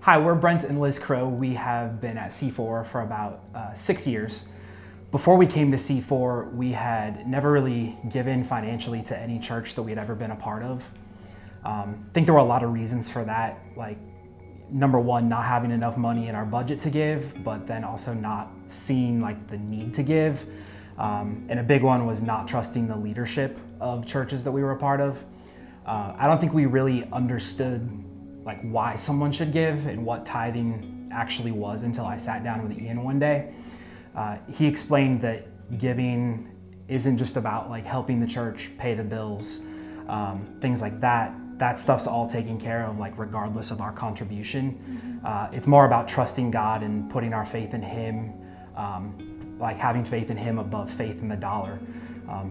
Hi, we're Brent and Liz Crow. We have been at C4 for about 6 years. Before we came to C4, we had never really given financially to any church that we had ever been a part of. I think there were a lot of reasons for that, like number one, not having enough money in our budget to give, but then also not seeing like the need to give. And a big one was not trusting the leadership of churches that we were a part of. I don't think we really understood like why someone should give and what tithing actually was until I sat down with Ian one day. He explained that giving isn't just about like helping the church pay the bills, things like that. That stuff's all taken care of, like regardless of our contribution. It's more about trusting God and putting our faith in Him, like having faith in Him above faith in the dollar.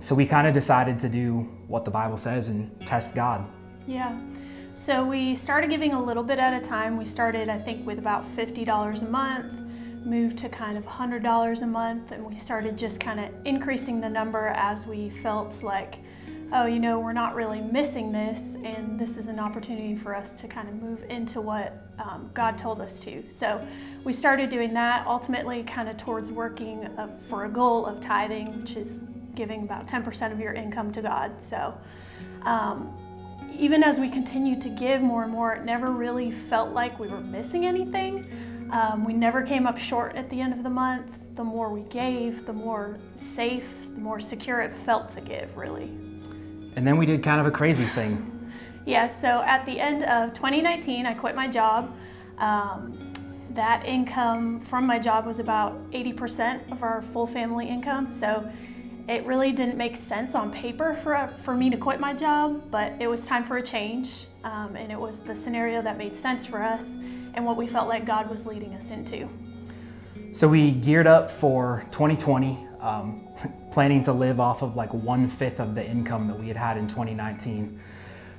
So we kind of decided to do what the Bible says and test God. Yeah. So we started giving a little bit at a time. We started, I think, with about $50 a month, moved to kind of $100 a month, and we started just kind of increasing the number as we felt like, oh, you know, we're not really missing this, and this is an opportunity for us to kind of move into what God told us to. So we started doing that, ultimately kind of towards working for a goal of tithing, which is giving about 10% of your income to God. So even as we continued to give more and more, it never really felt like we were missing anything. We never came up short at the end of the month. The more we gave, the more safe, the more secure it felt to give, really. And then we did kind of a crazy thing. Yeah, so at the end of 2019, I quit my job. That income from my job was about 80% of our full family income. So it really didn't make sense on paper for me to quit my job, but it was time for a change. And it was the scenario that made sense for us and what we felt like God was leading us into. So we geared up for 2020, planning to live off of like 1/5 of the income that we had had in 2019.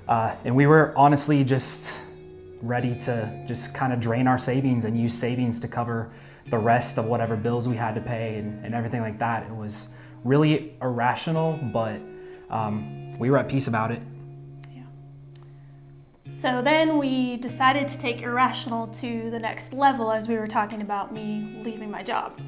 And we were honestly just ready to just kind of drain our savings and use savings to cover the rest of whatever bills we had to pay and everything like that. It was really irrational, but we were at peace about it. Yeah. So then we decided to take Irrational to the next level, as we were talking about me leaving my job.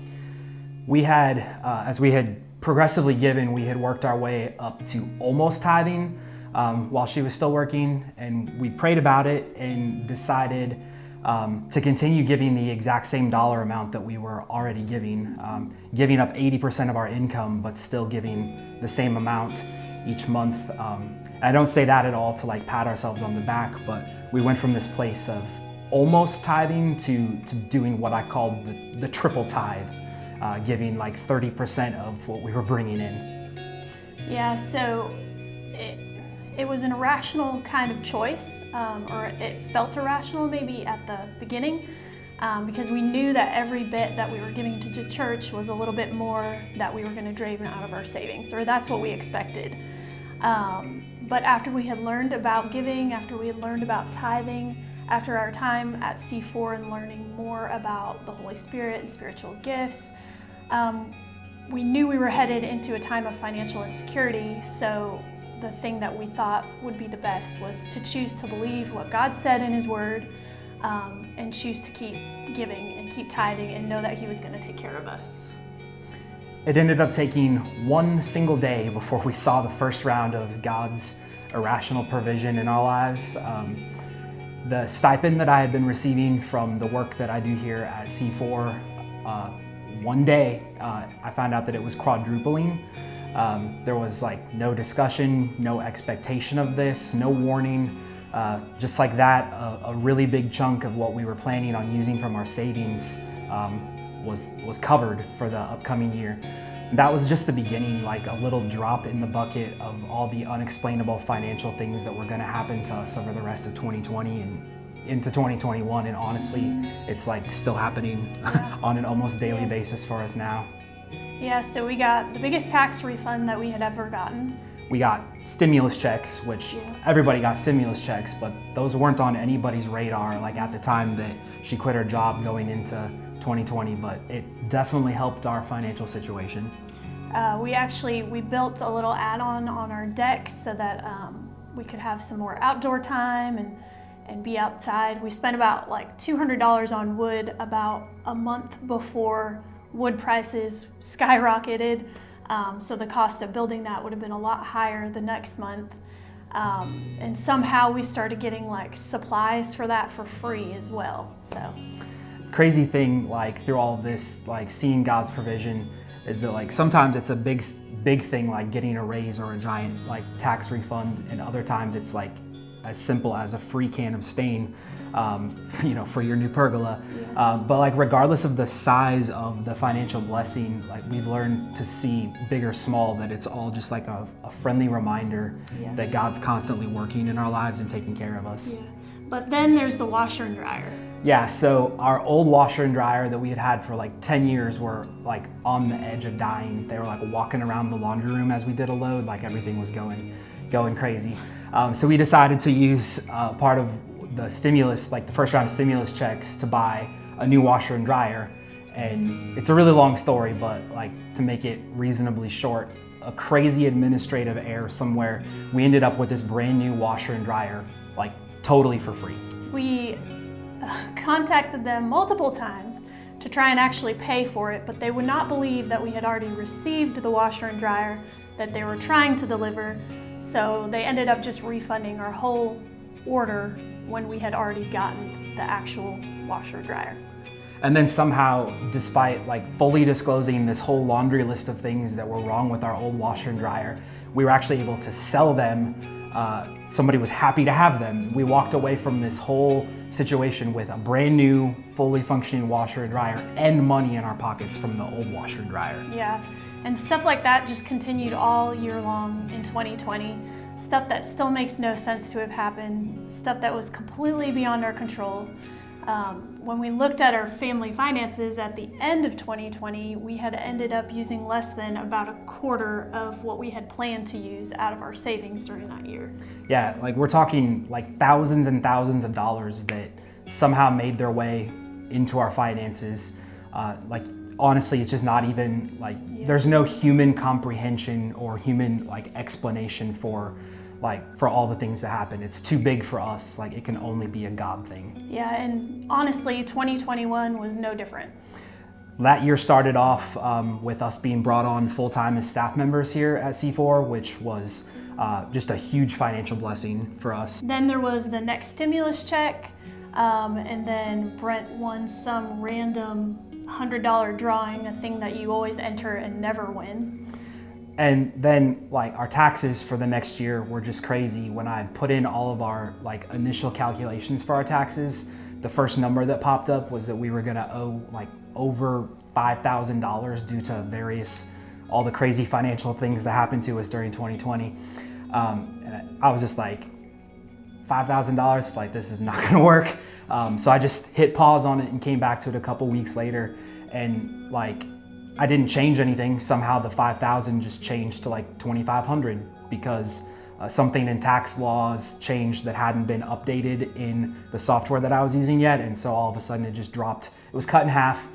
We had, as we had progressively given, we had worked our way up to almost tithing while she was still working, and we prayed about it and decided to continue giving the exact same dollar amount that we were already giving up 80% of our income, but still giving the same amount each month. I don't say that at all to like pat ourselves on the back, but we went from this place of almost tithing to doing what I called the triple tithe, giving like 30% of what we were bringing in. Yeah, so it was an irrational kind of choice, or it felt irrational maybe at the beginning, because we knew that every bit that we were giving to the church was a little bit more that we were going to drain out of our savings, or that's what we expected. But after we had learned about giving, after we had learned about tithing, after our time at C4 and learning more about the Holy Spirit and spiritual gifts, we knew we were headed into a time of financial insecurity. So the thing that we thought would be the best was to choose to believe what God said in His Word, and choose to keep giving and keep tithing and know that He was going to take care of us. It ended up taking one single day before we saw the first round of God's irrational provision in our lives. The stipend that I had been receiving from the work that I do here at C4, one day I found out that it was quadrupling. There was like no discussion, no expectation of this, no warning. Just like that, a really big chunk of what we were planning on using from our savings was covered for the upcoming year. And that was just the beginning, like a little drop in the bucket of all the unexplainable financial things that were going to happen to us over the rest of 2020 and into 2021. And honestly, it's like still happening on an almost daily basis for us now. Yeah, so we got the biggest tax refund that we had ever gotten. We got stimulus checks, which everybody got stimulus checks, but those weren't on anybody's radar like at the time that she quit her job going into 2020, but it definitely helped our financial situation. We built a little add-on on our deck so that we could have some more outdoor time and be outside. We spent about like $200 on wood about a month before wood prices skyrocketed. So the cost of building that would have been a lot higher the next month. And somehow we started getting like supplies for that for free as well. So crazy thing, like through all of this, like seeing God's provision, is that like sometimes it's a big thing, like getting a raise or a giant like tax refund, and other times it's like as simple as a free can of stain, for your new pergola. Yeah. But like regardless of the size of the financial blessing, like we've learned to see big or small, that it's all just like a friendly reminder that God's constantly working in our lives and taking care of us. Yeah. But then there's the washer and dryer. Yeah, so our old washer and dryer that we had for like 10 years were like on the edge of dying. They were like walking around the laundry room as we did a load, like everything was going crazy. So we decided to use part of the stimulus, like the first round of stimulus checks, to buy a new washer and dryer. And it's a really long story, but like to make it reasonably short, a crazy administrative error somewhere, we ended up with this brand new washer and dryer, like totally for free. We contacted them multiple times to try and actually pay for it, but they would not believe that we had already received the washer and dryer that they were trying to deliver. So they ended up just refunding our whole order when we had already gotten the actual washer dryer. And then somehow, despite like fully disclosing this whole laundry list of things that were wrong with our old washer and dryer, we were actually able to sell them. Somebody was happy to have them. We walked away from this whole situation with a brand new, fully functioning washer and dryer and money in our pockets from the old washer and dryer. Yeah, and stuff like that just continued all year long in 2020. Stuff that still makes no sense to have happened, stuff that was completely beyond our control. When we looked at our family finances at the end of 2020, we had ended up using less than about a quarter of what we had planned to use out of our savings during that year. Yeah, like we're talking like thousands and thousands of dollars that somehow made their way into our finances. Like honestly, it's just not even like, there's no human comprehension or human like explanation for all the things that happen. It's too big for us. Like it can only be a God thing. Yeah, and honestly, 2021 was no different. That year started off with us being brought on full-time as staff members here at C4, which was just a huge financial blessing for us. Then there was the next stimulus check, and then Brent won some random $100 drawing, a thing that you always enter and never win. And then like our taxes for the next year were just crazy. When I put in all of our like initial calculations for our taxes, the first number that popped up was that we were gonna owe like over $5,000 due to all the crazy financial things that happened to us during 2020. And I was just like, $5,000, like this is not gonna work. So I just hit pause on it and came back to it a couple weeks later, and like I didn't change anything. Somehow the 5,000 just changed to like 2,500 because something in tax laws changed that hadn't been updated in the software that I was using yet. And so all of a sudden it just dropped. It was cut in half.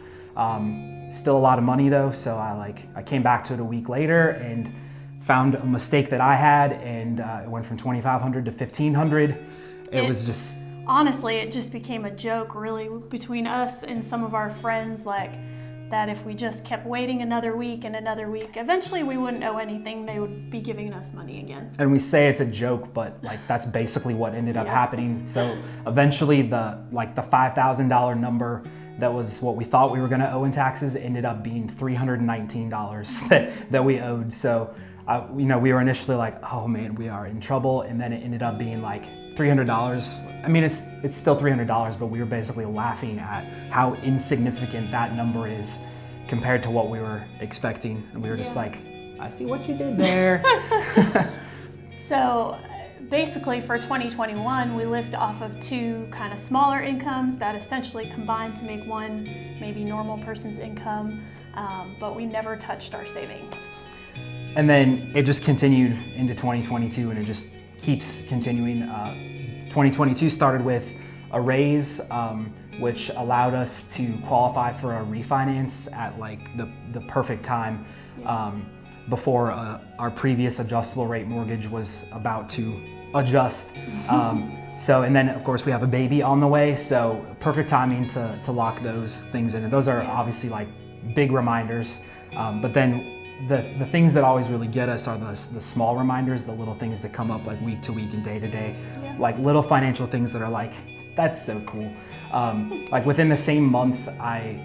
Still a lot of money though. So I came back to it a week later and found a mistake that I had, and it went from 2,500 to 1,500. It was just... Honestly, it just became a joke really between us and some of our friends, like that if we just kept waiting another week and another week, eventually we wouldn't owe anything. They would be giving us money again. And we say it's a joke, but like that's basically what ended up happening. So eventually the $5,000 number that was what we thought we were gonna owe in taxes ended up being $319 that we owed. So we were initially like, oh man, we are in trouble. And then it ended up being like $300. I mean, it's still $300, but we were basically laughing at how insignificant that number is compared to what we were expecting. And we were just like, I see what you did there. So basically for 2021, we lived off of two kind of smaller incomes that essentially combined to make one maybe normal person's income, but we never touched our savings. And then it just continued into 2022, and it just keeps continuing. 2022 started with a raise, which allowed us to qualify for a refinance at like the perfect time, before our previous adjustable rate mortgage was about to adjust. So, and then of course we have a baby on the way, so perfect timing to lock those things in. And those are obviously like big reminders. But then the things that always really get us are the small reminders, the little things that come up like week to week and day to day, like little financial things that are like, that's so cool. Like within the same month, I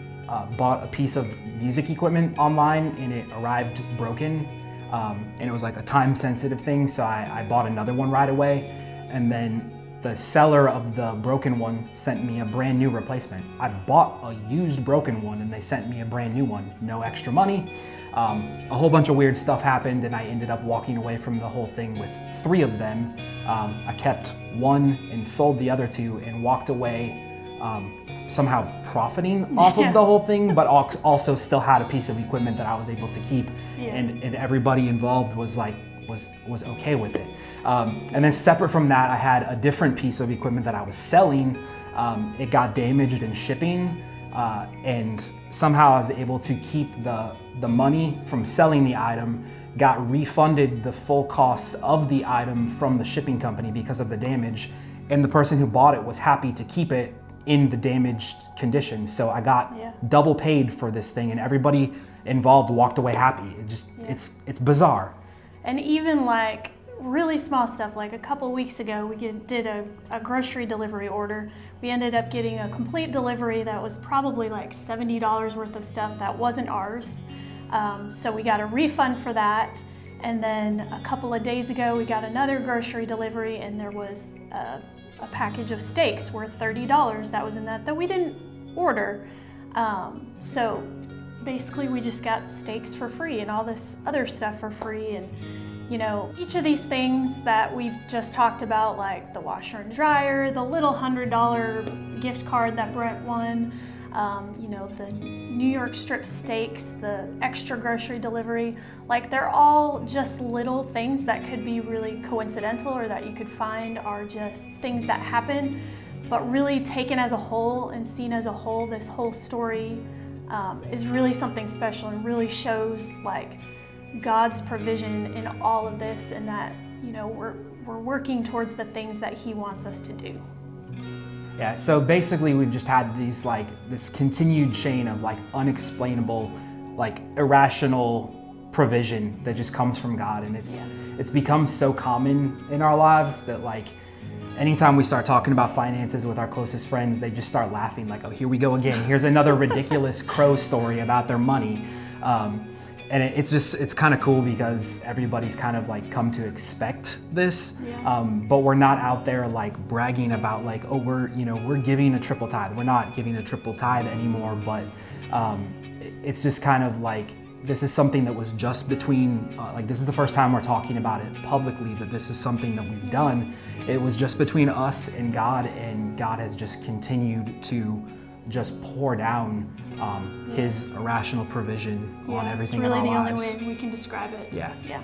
bought a piece of music equipment online and it arrived broken. And it was like a time sensitive thing, so I bought another one right away. And then the seller of the broken one sent me a brand new replacement. I bought a used broken one and they sent me a brand new one, no extra money. A whole bunch of weird stuff happened and I ended up walking away from the whole thing with 3 of them. I kept one and sold the other 2 and walked away somehow profiting off of the whole thing, but also still had a piece of equipment that I was able to keep, and everybody involved was like was okay with it. And then separate from that, I had a different piece of equipment that I was selling. It got damaged in shipping, and somehow I was able to keep the money from selling the item, got refunded the full cost of the item from the shipping company because of the damage, and the person who bought it was happy to keep it in the damaged condition. So I got double paid for this thing, and everybody involved walked away happy. It just it's bizarre. And even like really small stuff, like a couple weeks ago we did a grocery delivery order. We ended up getting a complete delivery that was probably like $70 worth of stuff that wasn't ours. So we got a refund for that. And then a couple of days ago we got another grocery delivery and there was a package of steaks worth $30 that was in that we didn't order. So basically we just got steaks for free and all this other stuff for free. And you know, each of these things that we've just talked about, like the washer and dryer, the little $100 gift card that Brent won, you know, the New York strip steaks, the extra grocery delivery, like they're all just little things that could be really coincidental or that you could find are just things that happen, but really taken as a whole and seen as a whole, this whole story is really something special and really shows like God's provision in all of this, and that, you know, we're working towards the things that He wants us to do. Yeah, so basically we've just had these like this continued chain of like unexplainable, like irrational provision that just comes from God, and it's become so common in our lives that like anytime we start talking about finances with our closest friends, they just start laughing like, oh, here we go again. Here's another ridiculous crow story about their money. And it's kind of cool because everybody's kind of like come to expect this, but we're not out there like bragging about like, oh, we're giving a triple tithe. We're not giving a triple tithe anymore, but it's just kind of like, this is something that was just between, like this is the first time we're talking about it publicly, that this is something that we've done. It was just between us and God has just continued to just pour down His irrational provision on everything in our lives. It's really the only way we can describe it. Yeah.